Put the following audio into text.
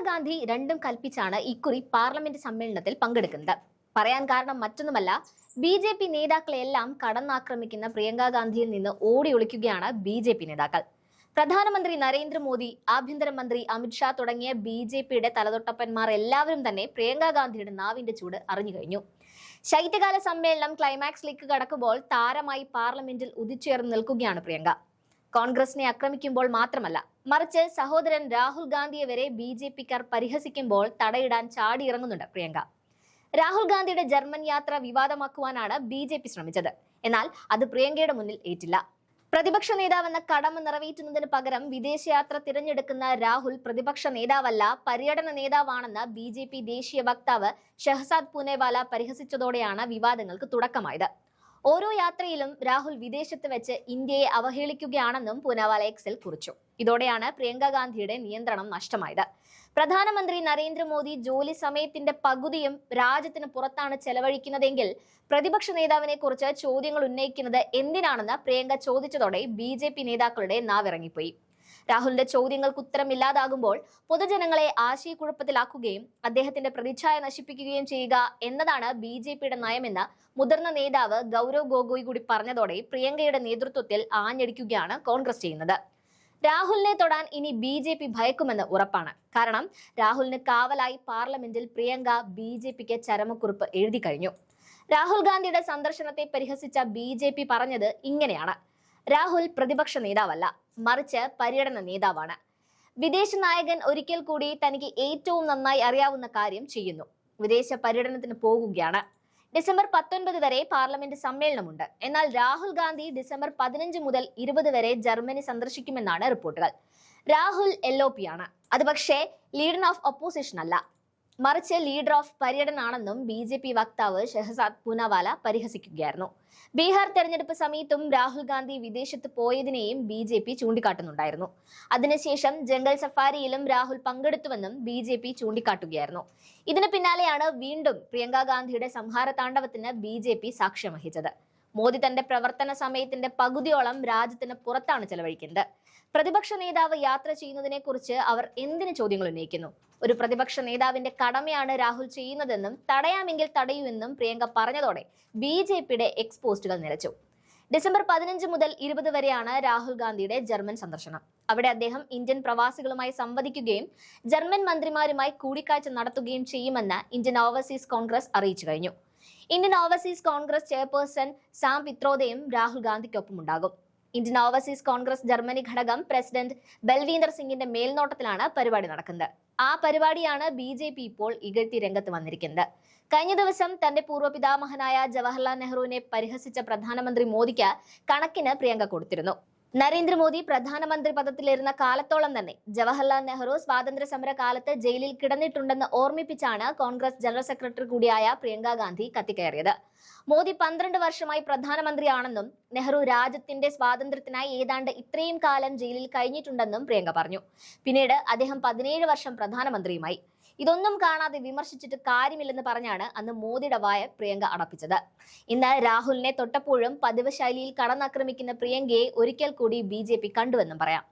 ഗാന്ധി രണ്ടും കൽപ്പിച്ചാണ് ഇക്കുറി പാർലമെന്റ് സമ്മേളനത്തിൽ പങ്കെടുക്കുന്നത്. പറയാൻ കാരണം മറ്റൊന്നുമല്ല, ബി.ജെ.പി. നേതാക്കളെല്ലാം കടന്നാക്രമിക്കുന്ന പ്രിയങ്ക ഗാന്ധിയിൽ നിന്ന് ഓടി ഒളിക്കുകയാണ് ബി.ജെ.പി. നേതാക്കൾ. പ്രധാനമന്ത്രി നരേന്ദ്രമോദി, ആഭ്യന്തരമന്ത്രി അമിത്ഷാ തുടങ്ങിയ ബി.ജെ.പിയുടെ തലതൊട്ടപ്പന്മാർ എല്ലാവരും തന്നെ പ്രിയങ്ക ഗാന്ധിയുടെ നാവിന്റെ ചൂട് അറിഞ്ഞു കഴിഞ്ഞു. ശൈത്യകാല സമ്മേളനം ക്ലൈമാക്സിലേക്ക് കടക്കുമ്പോൾ താരമായി പാർലമെന്റിൽ ഉദിച്ചുയർന്നു നിൽക്കുകയാണ് പ്രിയങ്ക. കോൺഗ്രസിനെ ആക്രമിക്കുമ്പോൾ മാത്രമല്ല, മറിച്ച് സഹോദരൻ രാഹുൽ ഗാന്ധിയെ വരെ ബി.ജെ.പിക്കാർ പരിഹസിക്കുമ്പോൾ തടയിടാൻ ചാടിയിറങ്ങുന്നുണ്ട് പ്രിയങ്ക. രാഹുൽ ഗാന്ധിയുടെ ജർമ്മൻ യാത്ര വിവാദമാക്കുവാനാണ് ബി.ജെ.പി. ശ്രമിച്ചത്. എന്നാൽ അത് പ്രിയങ്കയുടെ മുന്നിൽ ഏറ്റില്ല. പ്രതിപക്ഷ നേതാവെന്ന കടമ നിറവേറ്റുന്നതിന് പകരം വിദേശയാത്ര തിരഞ്ഞെടുക്കുന്ന രാഹുൽ പ്രതിപക്ഷ നേതാവല്ല, പര്യടന നേതാവാണെന്ന് ബി.ജെ.പി. ദേശീയ വക്താവ് ഷഹസാദ് പൂനെവാല പരിഹസിച്ചതോടെയാണ് വിവാദങ്ങൾക്ക് തുടക്കമായത്. ഓരോ യാത്രയിലും രാഹുൽ വിദേശത്ത് വെച്ച് ഇന്ത്യയെ അവഹേളിക്കുകയാണെന്നും പൂനെവാല എക്സിൽ കുറിച്ചു. ഇതോടെയാണ് പ്രിയങ്ക ഗാന്ധിയുടെ നിയന്ത്രണം നഷ്ടമായത്. പ്രധാനമന്ത്രി നരേന്ദ്രമോദി ജോലി സമയത്തിന്റെ പകുതിയും രാജ്യത്തിന് പുറത്താണ് ചെലവഴിക്കുന്നതെങ്കിൽ പ്രതിപക്ഷ നേതാവിനെ കുറിച്ച് ചോദ്യങ്ങൾ ഉന്നയിക്കുന്നത് എന്തിനാണെന്ന് പ്രിയങ്ക ചോദിച്ചതോടെ ബി.ജെ.പി. നേതാക്കളുടെ നാവിറങ്ങിപ്പോയി. രാഹുലിന്റെ ചോദ്യങ്ങൾക്ക് ഉത്തരമില്ലാതാകുമ്പോൾ പൊതുജനങ്ങളെ ആശയക്കുഴപ്പത്തിലാക്കുകയും അദ്ദേഹത്തിന്റെ പ്രതിച്ഛായ നശിപ്പിക്കുകയും ചെയ്യുക എന്നതാണ് ബി.ജെ.പിയുടെ നയമെന്ന് മുതിർന്ന നേതാവ് ഗൗരവ് ഗൊഗോയ് കൂടി പറഞ്ഞതോടെ പ്രിയങ്കയുടെ നേതൃത്വത്തിൽ ആഞ്ഞടിക്കുകയാണ് കോൺഗ്രസ് ചെയ്യുന്നത്. രാഹുലിനെ തൊടാൻ ഇനി ബി.ജെ.പി. ഭയക്കുമെന്ന് ഉറപ്പാണ്. കാരണം രാഹുലിന് കാവലായി പാർലമെന്റിൽ പ്രിയങ്ക ബി.ജെ.പിക്ക് ചരമക്കുറിപ്പ് എഴുതി കഴിഞ്ഞു. രാഹുൽ ഗാന്ധിയുടെ സന്ദർശനത്തെ പരിഹസിച്ച ബി.ജെ.പി. പറഞ്ഞത് ഇങ്ങനെയാണ്: രാഹുൽ പ്രതിപക്ഷ നേതാവല്ല, മറിച്ച് പര്യടന നേതാവാണ്. വിദേശ നായകൻ ഒരിക്കൽ കൂടി തനിക്ക് ഏറ്റവും നന്നായി അറിയാവുന്ന കാര്യം ചെയ്യുന്നു. വിദേശ പര്യടനത്തിന് പോകുകയാണ്. ഡിസംബർ 19 വരെ പാർലമെന്റ് സമ്മേളനമുണ്ട്. എന്നാൽ രാഹുൽ ഗാന്ധി ഡിസംബർ 15 മുതൽ 20 വരെ ജർമ്മനി സന്ദർശിക്കുമെന്നാണ് റിപ്പോർട്ടുകൾ. രാഹുൽ LOP ആണ്. അത് പക്ഷേ ലീഡർ ഓഫ് ഒപ്പോസിഷൻ അല്ല, മറിച്ച് ലീഡർ ഓഫ് പര്യടനാണെന്നും ബി.ജെ.പി. വക്താവ് ഷഹസാദ് പൂനെവാല പരിഹസിക്കുകയായിരുന്നു. ബീഹാർ തെരഞ്ഞെടുപ്പ് സമയത്തും രാഹുൽ ഗാന്ധി വിദേശത്ത് പോയതിനെയും ബി.ജെ.പി. ചൂണ്ടിക്കാട്ടുന്നുണ്ടായിരുന്നു. അതിനുശേഷം ജംഗൽ സഫാരിയിലും രാഹുൽ പങ്കെടുത്തുവെന്നും ബി.ജെ.പി. ചൂണ്ടിക്കാട്ടുകയായിരുന്നു. ഇതിന് പിന്നാലെയാണ് വീണ്ടും പ്രിയങ്ക ഗാന്ധിയുടെ സംഹാര താണ്ഡവത്തിന് ബി.ജെ.പി. സാക്ഷ്യം വഹിച്ചത്. മോദി തന്റെ പ്രവർത്തന സമയത്തിന്റെ പകുതിയോളം രാജ്യത്തിന് പുറത്താണ് ചെലവഴിക്കുന്നത്. പ്രതിപക്ഷ നേതാവ് യാത്ര ചെയ്യുന്നതിനെ കുറിച്ച് അവർ എന്തിന് ചോദ്യങ്ങൾ ഉന്നയിക്കുന്നു? ഒരു പ്രതിപക്ഷ നേതാവിന്റെ കടമയാണ് രാഹുൽ ചെയ്യുന്നതെന്നും തടയാമെങ്കിൽ തടയൂ എന്നും പ്രിയങ്ക പറഞ്ഞതോടെ ബി.ജെ.പിയുടെ എക്സ് പോസ്റ്റുകൾ നിലച്ചു. ഡിസംബർ 15 മുതൽ 20 വരെയാണ് രാഹുൽ ഗാന്ധിയുടെ ജർമ്മൻ സന്ദർശനം. അവിടെ അദ്ദേഹം ഇന്ത്യൻ പ്രവാസികളുമായി സംവദിക്കുകയും ജർമ്മൻ മന്ത്രിമാരുമായി കൂടിക്കാഴ്ച നടത്തുകയും ചെയ്യുമെന്ന് ഇന്ത്യൻ ഓവർസീസ് കോൺഗ്രസ് അറിയിച്ചു കഴിഞ്ഞു. Indian overseas Congress chairperson Sam പിത്രോദയും രാഹുൽ ഗാന്ധിക്കൊപ്പം ഉണ്ടാകും. ഇന്ത്യൻ ഓവർസീസ് കോൺഗ്രസ് ജർമ്മനി ഘടകം പ്രസിഡന്റ് ബൽവീന്ദർ സിംഗിന്റെ മേൽനോട്ടത്തിലാണ് പരിപാടി നടക്കുന്നത്. ആ പരിപാടിയാണ് ബി.ജെ.പി. ഇപ്പോൾ ഇകഴ്ത്തി രംഗത്ത് വന്നിരിക്കുന്നത്. കഴിഞ്ഞ ദിവസം തന്റെ പൂർവ്വ പിതാമഹനായ ജവഹർലാൽ നെഹ്റുവിനെ പരിഹസിച്ച പ്രധാനമന്ത്രി മോദിക്ക് കണക്കിന് പ്രിയങ്ക കൊടുത്തിരുന്നു. നരേന്ദ്രമോദി പ്രധാനമന്ത്രി പദത്തിലിരുന്ന കാലത്തോളം തന്നെ ജവഹർലാൽ നെഹ്റു സ്വാതന്ത്ര്യ സമര കാലത്ത് ജയിലിൽ കിടന്നിട്ടുണ്ടെന്ന് ഓർമ്മിപ്പിച്ചാണ് കോൺഗ്രസ് ജനറൽ സെക്രട്ടറി കൂടിയായ പ്രിയങ്ക ഗാന്ധി കത്തിക്കയറിയത്. മോദി 12 വർഷമായി പ്രധാനമന്ത്രിയാണെന്നും നെഹ്റു രാജ്യത്തിന്റെ സ്വാതന്ത്ര്യത്തിനായി ഏതാണ്ട് ഇത്രയും കാലം ജയിലിൽ കഴിഞ്ഞിട്ടുണ്ടെന്നും പ്രിയങ്ക പറഞ്ഞു. പിന്നീട് അദ്ദേഹം 17 വർഷം പ്രധാനമന്ത്രിയുമായി. ഇതൊന്നും കാണാതെ വിമർശിച്ചിട്ട് കാര്യമില്ലെന്ന് പറഞ്ഞാണ് അന്ന് മോദിയുടെ വായ പ്രിയങ്ക അടപ്പിച്ചത്. ഇന്ന് രാഹുലിനെ തൊട്ടപ്പോഴും പതിവ് ശൈലിയിൽ കടന്നാക്രമിക്കുന്ന പ്രിയങ്കയെ ഒരിക്കൽ കൂടി ബി.ജെ.പി. കണ്ടുവെന്നും പറയാം.